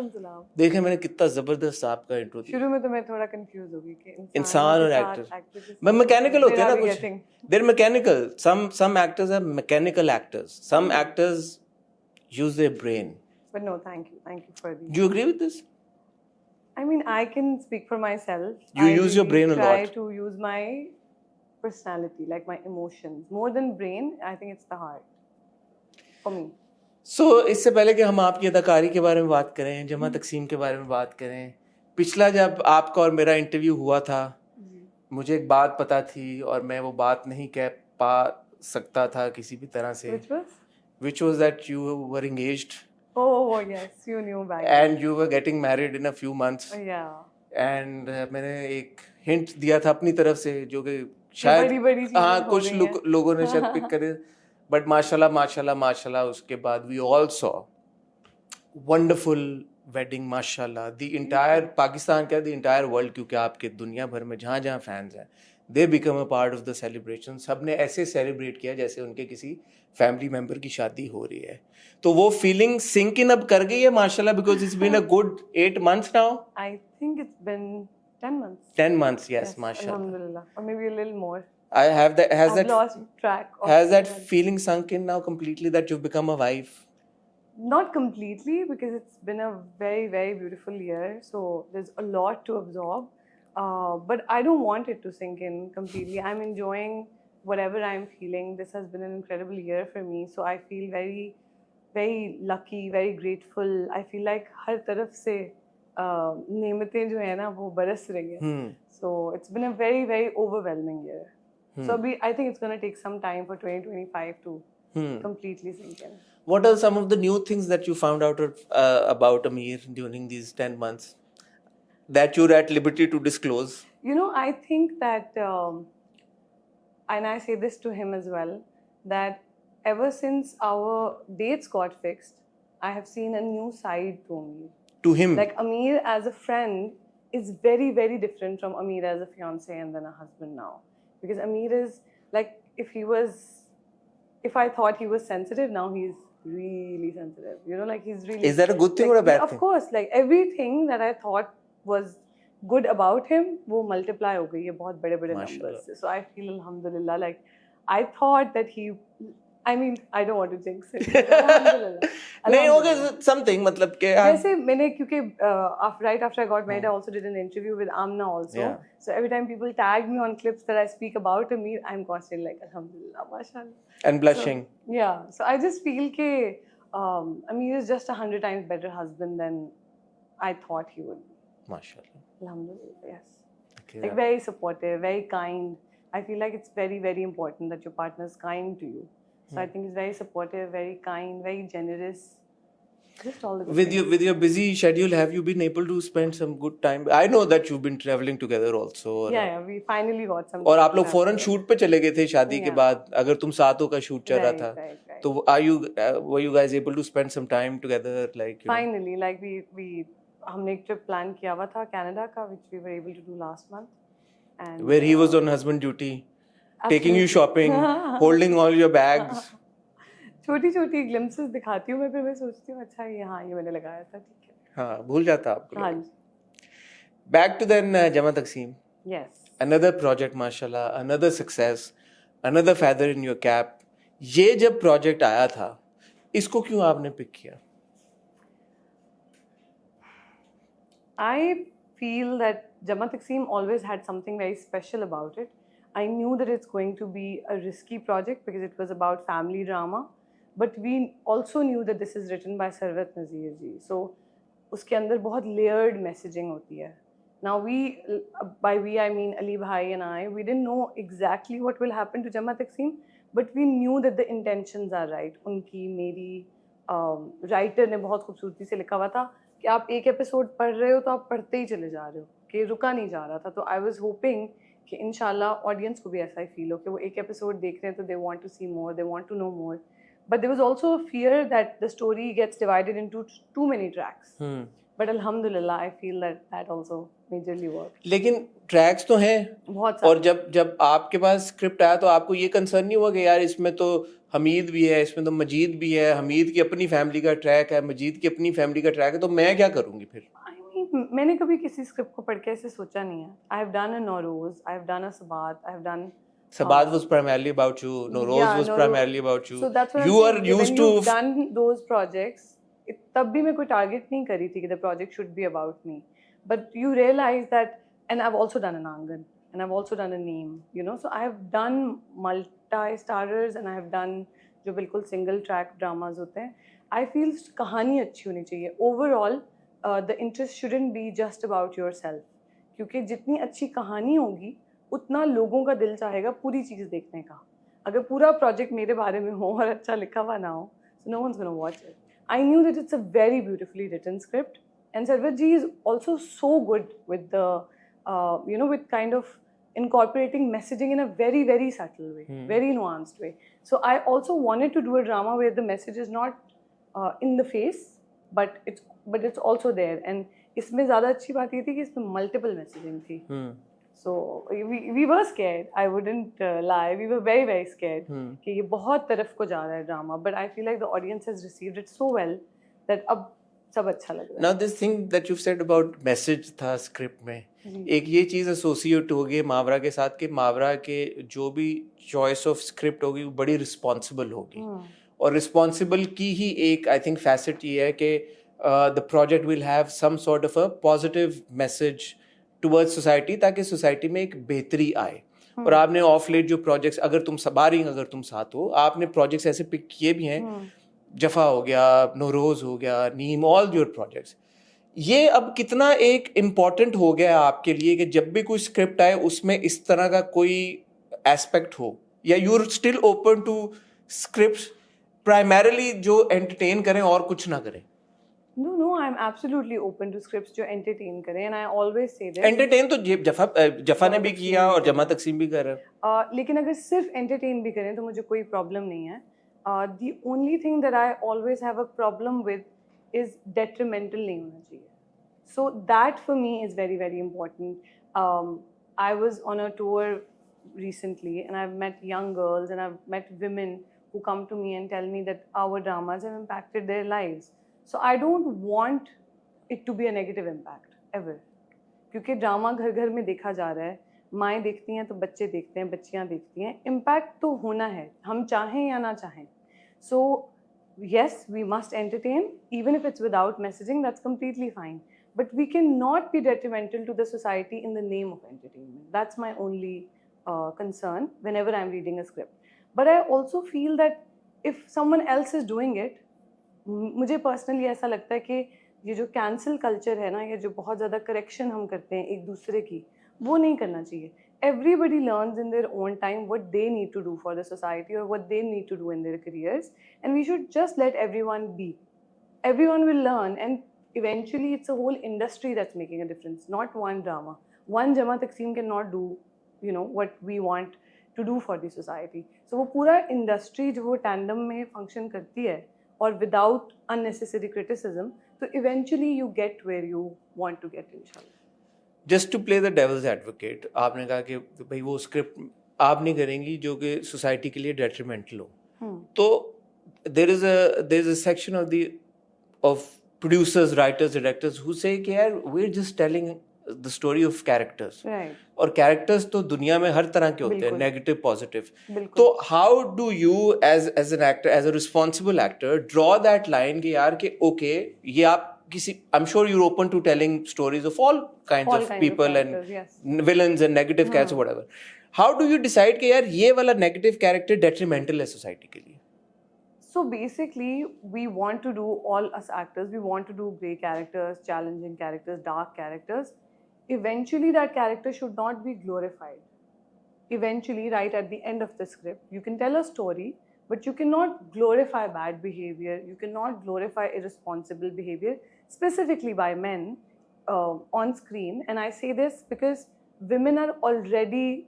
वालेकुम सलाम। देखें मैंने कितना जबरदस्त आपका इंट्रो दिया। शुरू में तो मैं थोड़ा कंफ्यूज हो गई कि इंसान और के साथ एक्टर actor के मैं साथ मैकेनिकल होते हैं ना Where are we कुछ getting? There mechanical some actors are mechanical actors some actors use their brain. But no, thank you for Do the. you agree with this? I mean, I can speak for myself. You I use your really brain a try lot. to use my personality, like my emotions, more than brain. I think it's the heart for me. So इससे पहले कि हम आपकी अदाकारी के बारे में बात करें जमा तकसीम के बारे में बात करें पिछला जब आपका और मेरा इंटरव्यू हुआ था मुझे एक बात पता थी और मैं वो बात नहीं कह पा सकता था किसी भी तरह से which was that you were engaged. Oh yes, you knew back and you were getting married in a few months. Yeah. and मैंने एक हिंट दिया था अपनी तरफ से जो कि शायद हाँ कुछ लोगों ने शायद पिक करे बट माशाल्लाह उसके बाद we all saw wonderful wedding माशाल्लाह the entire पाकिस्तान का the entire world क्योंकि आपके दुनिया भर में जहाँ जहाँ फैंस हैं they become a part of the celebration सबने ऐसे सेलिब्रेट किया जैसे उनके किसी फैमिली मेंबर की शादी हो रही है तो वो फीलिंग सिंक इन अब कर गई है माशाल्लाह because it's been a good 8 months now. I think it's been 10 months. 10 months, yes, mashallah. Alhamdulillah, or maybe a little more. I have that. I've lost track. Has that feeling sunk in now completely that you've become a wife? Not completely, because it's been a very, very beautiful year. So there's a lot to absorb. But I don't want it to sink in completely. I'm enjoying whatever I'm feeling. This has been an incredible year for me. So I feel very, very lucky, very grateful. I feel like हर तरफ से नेमतें जो है ना वो बरस रही हैं. So it's been a very, very overwhelming year. So I think it's going to take some time for 2025 to completely sink in. What are some of the new things that you found out about Amir during these 10 months that you're at liberty to disclose? You know, I think that, and I say this to him as well, that ever since our dates got fixed, I have seen a new side to Amir. To him? Like Amir as a friend is very, very different from Amir as a fiance and then a husband now. Because Amir is like, if I thought he was sensitive, now he's really sensitive. You know, like he's really. Is that a good thing or a bad thing? Of course, like everything that I thought was good about him, वो multiply हो गई है बहुत बड़े-बड़े numbers से. So I feel alhamdulillah, like I thought that he. I mean, I don't want to jinx it. नहीं होगा something मतलब कि जैसे मैंने क्योंकि right after I got married, I also did an interview with Amna also. Yeah. So every time people tag me on clips that I speak about Amir, I'm constantly like alhamdulillah, mashallah. And blushing. So, yeah. So I just feel कि Amir is just 100 times better husband than I thought he would be. Mashallah. Alhamdulillah, yes. Okay, like very supportive, very kind. I feel like it's very, very important that your partner is kind to you. So I think he's very supportive, very kind, very generous. Just all the good things. With your busy schedule, have you been able to spend some good time? I know that you've been traveling together also. Yeah, we finally got some. और आप लोग फौरन shoot पे चले गए थे शादी के बाद अगर तुम सातों का शूट चल रहा था तो were you guys able to spend some time together like finally like we हमने एक ट्रिप प्लान किया हुआ था कनाडा का which we were able to do last month and where he was on husband duty taking you shopping holding all your bags. छोटी-छोटी glimpses दिखाती हूँ मैं फिर मैं सोचती हूँ अच्छा ये मैंने लगाया था ठीक है. हाँ भूल जाता आपको. हाँ जी. Back to then Jama Takseem. Yes. Another project mashallah, another success, another feather in your cap. ये जब project आया था, इसको क्यों आपने pick किया? I feel that Jama Takseem always had something very special about it. I knew that it's going to be a risky project because it was about family drama. But we also knew that this is written by Sarwat Nazir ji. So, उसके अंदर बहुत layered messaging होती है. Now by we I mean Ali Bhai and I, we didn't know exactly what will happen to Jama Takseem, but we knew that the intentions are right. उनकी मेरी writer ने बहुत खूबसूरती से लिखा हुआ था कि आप एक एपिसोड पढ़ रहे हो तो आप पढ़ते ही चले जा रहे हो कि रुका नहीं जा रहा था. तो I was hoping कि इंशाल्लाह ऑडियंस को भी ऐसा ही फील हो कि वो एक एपिसोड देख रहे हैं तो they want to see more, they want to know more. but there was also a fear that the story gets divided into too many tracks. But alhamdulillah, I feel that also majorly worked. लेकिन tracks तो हैं बहुत और जब आपके पास script आया तो आपको ये कंसर्न नहीं हुआ कि यार इसमें तो हमीद भी है, इसमें तो मजीद भी है, हमीद की अपनी फैमिली का ट्रैक है, मजीद की अपनी फैमिली का ट्रैक है, तो मैं क्या करूँगी फिर? मैंने कभी किसी स्क्रिप्ट को पढ़ के ऐसे सोचा नहीं है. I have done a Nowroz, I have done a Sabat, I have done. Sabat was primarily about you. Nowroz was primarily about you. So that's what you I'm are saying. used when to. You've done those projects. तब भी मैं कोई target नहीं करी थी कि the project should be about me. But you realize that, and I've also done an Angan, and I've also done a Neem. You know, so I have done multi-starrers, and I have done जो बिल्कुल single track dramas होते हैं. I feel कहानी अच्छी होनी चाहिए. Overall, the interest shouldn't be just about yourself. क्योंकि जितनी अच्छी कहानी होगी उतना लोगों का दिल चाहेगा पूरी चीज़ देखने का. अगर पूरा प्रोजेक्ट मेरे बारे में हो और अच्छा लिखा हुआ ना हो, so no one's going to watch it. I knew that it's a very beautifully written script, and Sarwat ji is also so good with the, with kind of incorporating messaging in a very, very subtle way, very nuanced way. So I also wanted to do a drama where the message is not in the face, but it's also there. And इसमें ज़्यादा अच्छी बात ये थी कि इसमें multiple messaging थी. So we were scared. I wouldn't lie. We were very, very scared कि ये बहुत तरफ को जा रहा है drama. But I feel like the audience has received it so well that अब सब अच्छा लग रहा है. Now this thing that you've said about message था script में, एक ये चीज़ associate हो गई मावरा के साथ कि मावरा के जो भी choice of script होगी वो बड़ी responsible होगी. और responsible की ही एक I think facet ये है कि the project will have some sort of a positive message towards society ताकि society में एक बेहतरी आए. और आपने ऑफ लेट जो प्रोजेक्ट्स अगर तुम साथ हो, आपने प्रोजेक्ट्स ऐसे पिक किए भी हैं, जफा हो गया, नौरोज हो गया, नीम, ऑल योर प्रोजेक्ट्स. ये अब कितना एक इम्पॉर्टेंट हो गया आपके लिए कि जब भी कोई स्क्रिप्ट आए उसमें इस तरह का कोई एस्पेक्ट हो, या you are still open to scripts primarily जो एंटरटेन करें और कुछ ना करें? No, I'm absolutely open to scripts जो entertain करें, and I always say that. Entertain तो जफा ने भी किया और जमा तकसीम भी कर रहा है. लेकिन अगर सिर्फ entertain भी करें तो मुझे कोई problem नहीं है. The only thing that I always have a problem with is detrimental नहीं होना चाहिए. So that for me is very, very important. I was on a tour recently, and I've met young girls and I've met women who come to me and tell me that our dramas have impacted their lives. So I don't want it to be a negative impact ever. क्योंकि drama घर घर में देखा जा रहा है, माएँ देखती हैं तो बच्चे देखते हैं, बच्चियाँ देखती हैं. इम्पैक्ट तो होना है, हम चाहें या ना चाहें. So yes, we must entertain, even if it's without messaging. That's completely fine. But we cannot be detrimental to the society in the name of entertainment. That's my only concern whenever I'm reading a script. But I also feel that if someone else is doing it, मुझे personally ऐसा लगता है कि ये जो cancel culture है ना, ये जो बहुत ज़्यादा करेक्शन हम करते हैं एक दूसरे की, वो नहीं करना चाहिए. Everybody learns in their own time what they need to do for the society or what they need to do in their careers, and we should just let everyone be. Everyone will learn, and eventually it's a whole industry that's making a difference, not one drama. One Jama Takseem cannot do, what we want to do for the society. So वो पूरा industry जो वो tandem में function करती है, or without unnecessary criticism, so eventually you get where you want to get, inshallah. Just to play the devil's advocate, आपने कहा कि भाई वो स्क्रिप्ट आप नहीं करेंगी जो कि सोसाइटी के लिए डेट्रीमेंटल हो. तो there is a section of producers, writers, directors who say कि यार we're just telling the story of characters. Right. और characters तो दुनिया में हर तरह के होते हैं, negative, positive. तो how do you as an actor, as a responsible actor, draw that line कि यार कि okay, ये आप किसी, I'm sure you're open to telling stories of all kinds of people and villains and negative characters, whatever. How do you decide कि यार ये वाला negative character detrimental है society के लिए? So basically, we want to do, all us actors, we want to do grey characters, challenging characters, dark characters. Eventually, that character should not be glorified. Eventually, right at the end of the script, you can tell a story, but you cannot glorify bad behavior. You cannot glorify irresponsible behavior, specifically by men on screen. And I say this because women are already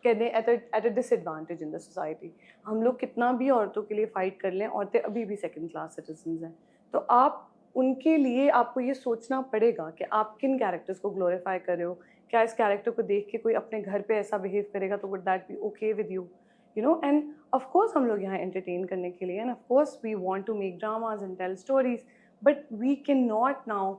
कहते हैं at a disadvantage in the society. हम लोग कितना भी औरतों के लिए fight कर लें, औरतें अभी भी सेकंड क्लास सिटीजन्स हैं। तो आप उनके लिए आपको ये सोचना पड़ेगा कि आप किन कैरेक्टर्स को ग्लोरीफाई कर रहे हो। क्या इस कैरेक्टर को देख के कोई अपने घर पे ऐसा बिहेव करेगा तो would that be okay with you, you know? And of course हम लोग यहाँ एंटरटेन करने के लिए, and of course we want to make dramas and tell stories, but we can not now